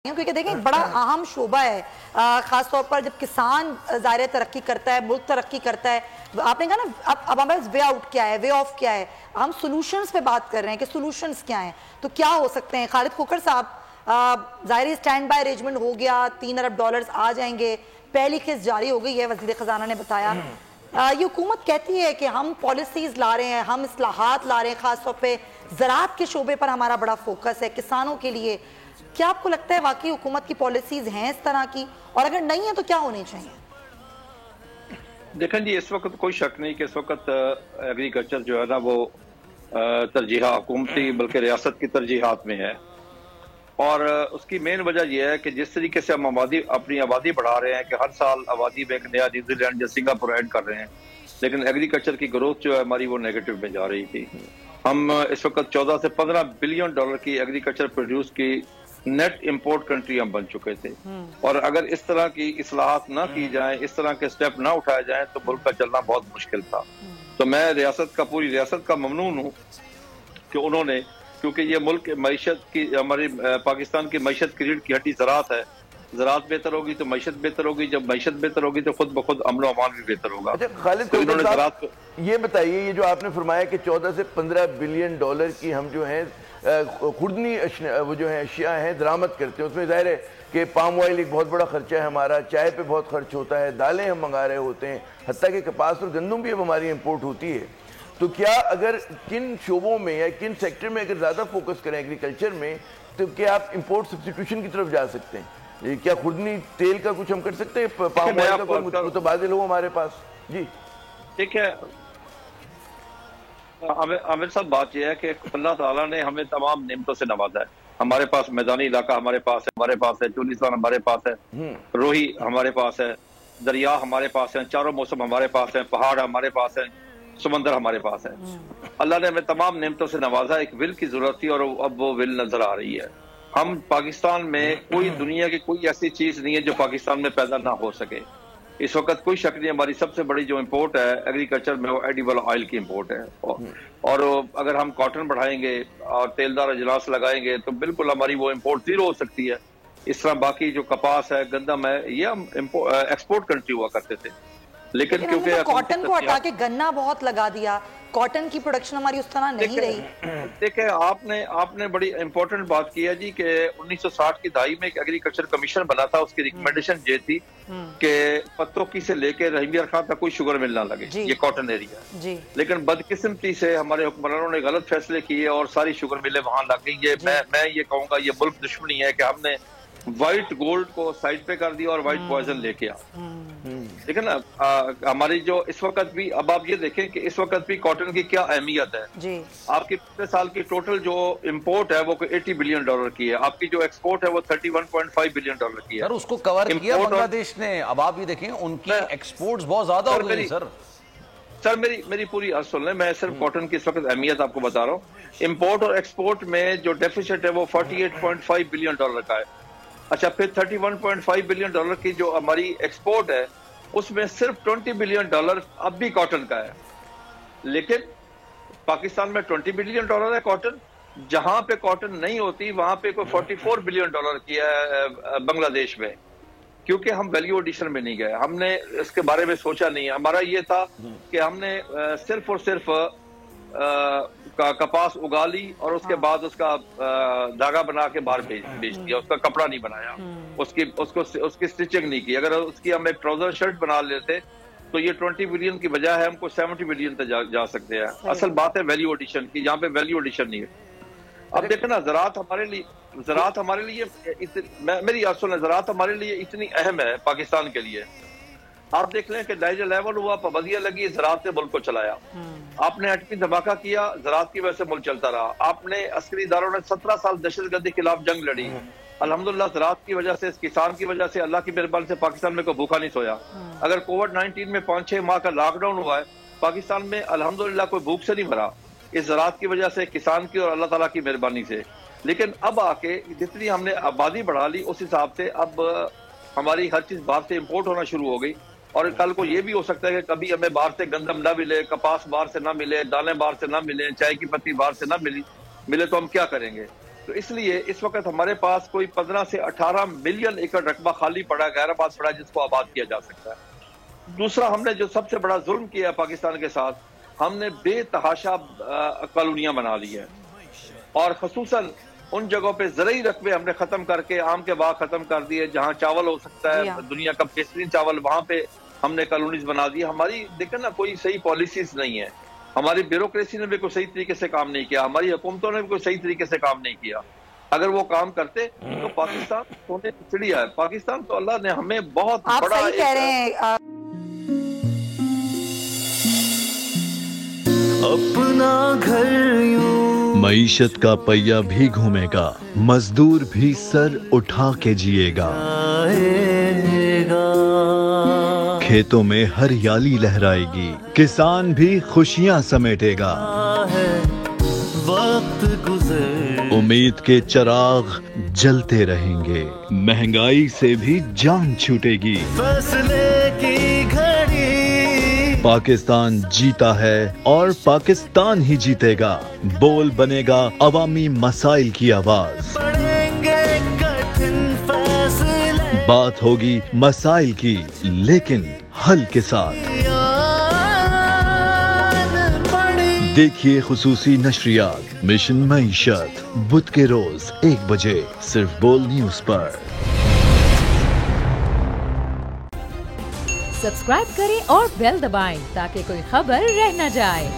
क्योंकि देखें बड़ा अहम शोबा है, खास तौर पर जब किसान ज़ाहिर तरक्की करता है, मुल्क तरक्की करता है। आपने कहा ना अब हमारे वे आउट क्या है, वे ऑफ क्या है, हम सोल्यूशंस पे बात कर रहे हैं कि सोल्यूशंस क्या हैं, तो क्या हो सकते हैं। खालिद खोखर साहब, ज़ाहिर स्टैंड बाय अरेंजमेंट हो गया, $3 अरब आ जाएंगे, पहली किस्त जारी हो गई है, वज़ीर ख़ज़ाना ने बताया। ये हुकूमत कहती है कि हम पॉलिसीज़ ला रहे हैं, हम इस्लाहात ला रहे हैं, ख़ास तौर पर ज़राअत के शोबे पर हमारा बड़ा फोकस है किसानों के लिए। क्या आपको लगता है वाकई हुकूमत की पॉलिसीज हैं इस तरह की, और अगर नहीं है तो क्या होनी चाहिए? देखें जी, इस वक्त कोई शक नहीं कि इस वक्त एग्रीकल्चर जो है ना वो तरजीह हुकूमती बल्कि रियासत की तरजीहात में है। और उसकी मेन वजह यह है कि जिस तरीके से हम अपनी आबादी बढ़ा रहे हैं कि हर साल आबादी में एक नया न्यूजीलैंड या सिंगापुर ऐड कर रहे हैं, लेकिन एग्रीकल्चर की ग्रोथ जो है हमारी वो नेगेटिव में जा रही थी। हम इस वक्त 14 से 15 बिलियन डॉलर की एग्रीकल्चर प्रोड्यूस की नेट इंपोर्ट कंट्री हम बन चुके थे। और अगर इस तरह की इस्लाहात ना की जाए, इस तरह के स्टेप ना उठाए जाए तो मुल्क का चलना बहुत मुश्किल था। तो मैं पूरी रियासत का ममनून हूँ कि उन्होंने, क्योंकि ये मुल्क मईशत की, हमारी पाकिस्तान की मईशत की रीढ़ की हड्डी ज़राअत है। ज़राअत बेहतर होगी तो मईशत बेहतर होगी, जब मईशत बेहतर होगी तो खुद ब खुद अमन अमान भी बेहतर होगा। अच्छा खालिद तो इन्होंने ज़राअत को ये बताइए, ये जो आपने फरमाया कि 14 से 15 बिलियन डॉलर की हम जो है खुर्दनी वो जो है अशिया हैं दरामद करते हैं, उसमें जाहिर है कि पाम ऑयल एक बहुत बड़ा खर्चा है हमारा, चाय पे बहुत खर्च होता है, दालें हम मंगा रहे होते हैं, हत्ता कि कपास और गंदम भी अब हमारी इंपोर्ट होती है। तो क्या अगर किन शोबों में या किन सेक्टर में अगर ज़्यादा फोकस करें एग्रीकल्चर में, तो क्या आप इंपोर्ट सब्स्टिट्यूशन की तरफ जा सकते हैं? क्या खुर्दनी तेल का कुछ हम कर सकते हैं, पाम ऑयल का कोई मुतबादिल हो हमारे पास? जी ठीक है आमिर साहब, बात यह है कि अल्लाह ताला ने हमें तमाम नेमतों से नवाजा है। हमारे पास मैदानी इलाका हमारे पास है, चोलिस्तान हमारे पास है, रोही हमारे पास है, दरिया हमारे पास है, चारों मौसम हमारे पास है, पहाड़ हमारे पास है, समंदर हमारे पास है। अल्लाह ने हमें तमाम नेमतों से नवाजा। एक विल की जरूरत थी और अब वो विल नजर आ रही है। हम पाकिस्तान में कोई दुनिया की कोई ऐसी चीज नहीं है जो पाकिस्तान में पैदा ना हो सके। इस वक्त कोई शक नहीं, हमारी सबसे बड़ी जो इंपोर्ट है एग्रीकल्चर में वो एडिबल ऑयल की इंपोर्ट है। और अगर हम कॉटन बढ़ाएंगे और तेलदार अजलास लगाएंगे तो बिल्कुल हमारी वो इंपोर्ट जीरो हो सकती है। इस तरह बाकी जो कपास है, गंदम है, ये हम एक्सपोर्ट कंट्री हुआ करते थे, लेकिन क्योंकि तो कॉटन को हटा के गन्ना बहुत लगा दिया, कॉटन की प्रोडक्शन हमारी उस तरह नहीं रही। देखिए आपने बड़ी इंपॉर्टेंट बात की है जी कि 1960 की दहाई में एक एग्रीकल्चर कमीशन बना था। उसकी रिकमेंडेशन ये थी कि पत्तों की से लेकर रहीमियर खां तक कोई शुगर मिल ना लगे, ये कॉटन एरिया जी। लेकिन बदकिस्मती से हमारे हुक्मरानों ने गलत फैसले किए और सारी शुगर मिलें वहां लग गई। ये मैं ये कहूंगा ये मुल्क दुश्मनी है कि हमने व्हाइट गोल्ड को साइड पे कर दिया और व्हाइट पॉइजन लेके आ। ठीक है ना, हमारी जो इस वक्त भी, अब आप ये देखें कि इस वक्त भी कॉटन की क्या अहमियत है जी। आपकी पिछले साल की टोटल जो इंपोर्ट है वो 80 बिलियन डॉलर की है, आपकी जो एक्सपोर्ट है वो 31.5 बिलियन डॉलर की है। सर उसको कवर किया बांग्लादेश ने। अब आप ये देखें उनकी एक्सपोर्ट्स बहुत ज्यादा हो गई सर। मेरी पूरी अर्ज सुन लें, मैं सिर्फ कॉटन की इस वक्त अहमियत आपको बता रहा हूँ। इंपोर्ट और एक्सपोर्ट में जो डेफिसिट है वो 48.5 बिलियन डॉलर का है। अच्छा, फिर 31.5 बिलियन डॉलर की जो हमारी एक्सपोर्ट है उसमें सिर्फ 20 बिलियन डॉलर अब भी कॉटन का है। लेकिन पाकिस्तान में 20 बिलियन डॉलर है कॉटन, जहां पे कॉटन नहीं होती वहां पे कोई 44 बिलियन डॉलर किया है बांग्लादेश में, क्योंकि हम वैल्यू एडिशन में नहीं गए, हमने इसके बारे में सोचा नहीं। हमारा ये था कि हमने सिर्फ और सिर्फ कपास उगा ली और उसके बाद उसका धागा बना के बाहर बेच दिया, उसका कपड़ा नहीं बनाया, उसकी स्टिचिंग नहीं की। अगर उसकी हम एक ट्राउजर शर्ट बना लेते तो ये 20 बिलियन की बजाय है हमको 70 बिलियन तक जा सकते हैं। असल बात है वैल्यू एडिशन की, यहाँ पे वैल्यू एडिशन नहीं है। अब देखें ना, ज़राअत हमारे लिए मेरी बात सुने, ज़राअत हमारे लिए इतनी अहम है पाकिस्तान के लिए। आप देख लें कि नाइजर लेवल हुआ, पाबंदियां लगी, ज़राअत ने मुल्क को चलाया। आपने एटमी धमाका किया, ज़राअत की वजह से मुल्क चलता रहा। आपने अस्करी इदारों ने 17 साल दहशतगर्दी के खिलाफ जंग लड़ी, अल्हम्दुलिल्लाह ज़राअत की वजह से, इस किसान की वजह से, अल्लाह की मेहरबानी से पाकिस्तान में कोई भूखा नहीं सोया। अगर कोविड-19 में 5-6 माह का लॉकडाउन हुआ है पाकिस्तान में, अल्हम्दुलिल्लाह कोई भूख से नहीं मरा, इस ज़राअत की वजह से, किसान की और अल्लाह ताला की मेहरबानी से। लेकिन अब आके जितनी हमने आबादी बढ़ा ली उस हिसाब से अब हमारी हर चीज बाहर से इम्पोर्ट होना शुरू हो गई। और कल को ये भी हो सकता है कि कभी हमें बाहर से गंदम ना मिले, कपास बाहर से ना मिले, दालें बाहर से ना मिले, चाय की पत्ती बाहर से ना मिले तो हम क्या करेंगे? تو اس لیے اس وقت ہمارے پاس کوئی 15 سے 18 ملین ایکڑ رقبہ خالی پڑا ہے، غیر آباد پڑا ہے، جس کو آباد کیا جا سکتا ہے۔ دوسرا، ہم نے جو سب سے بڑا ظلم کیا ہے پاکستان کے ساتھ، ہم نے بے تحاشا کالونیاں بنا لی ہیں، اور خصوصاً ان جگہوں پہ زرعی رقبے ہم نے ختم کر کے آم کے باغ ختم کر دیے، جہاں چاول ہو سکتا ہے دنیا کا بہترین چاول، وہاں پہ ہم نے کالونیز بنا دی۔ ہماری دیکھیں نا کوئی صحیح پالیسیز نہیں ہے، ہماری بیوروکریسی نے بھی کوئی صحیح طریقے سے کام نہیں کیا، ہماری حکومتوں نے بھی کوئی صحیح طریقے سے کام نہیں کیا۔ اگر وہ کام کرتے تو پاکستان سونے کی چڑیا ہے۔ پاکستان تو اللہ نے ہمیں بہت بڑا، آپ صحیح کہہ رہے ہیں۔ اپنا گھر یوں معیشت کا پہیہ بھی گھومے گا، مزدور بھی سر اٹھا کے جیے گا، آئے گا، کھیتوں میں ہریالی لہرائے گی، کسان بھی خوشیاں سمیٹے گا، ہے وقت گزر، امید کے چراغ جلتے رہیں گے، مہنگائی سے بھی جان چھوٹے گی۔ فیصلے کی گھڑی، پاکستان جیتا ہے اور پاکستان ہی جیتے گا، بول بنے گا عوامی مسائل کی آواز، پڑیں گے کٹھن فیصلے، بات ہوگی مسائل کی لیکن حل کے ساتھ۔ دیکھیے خصوصی نشریات مشن معیشت بدھ کے روز 1 بجے صرف بول نیوز پر۔ سبسکرائب کریں اور بیل دبائیں تاکہ کوئی خبر رہ نہ جائے۔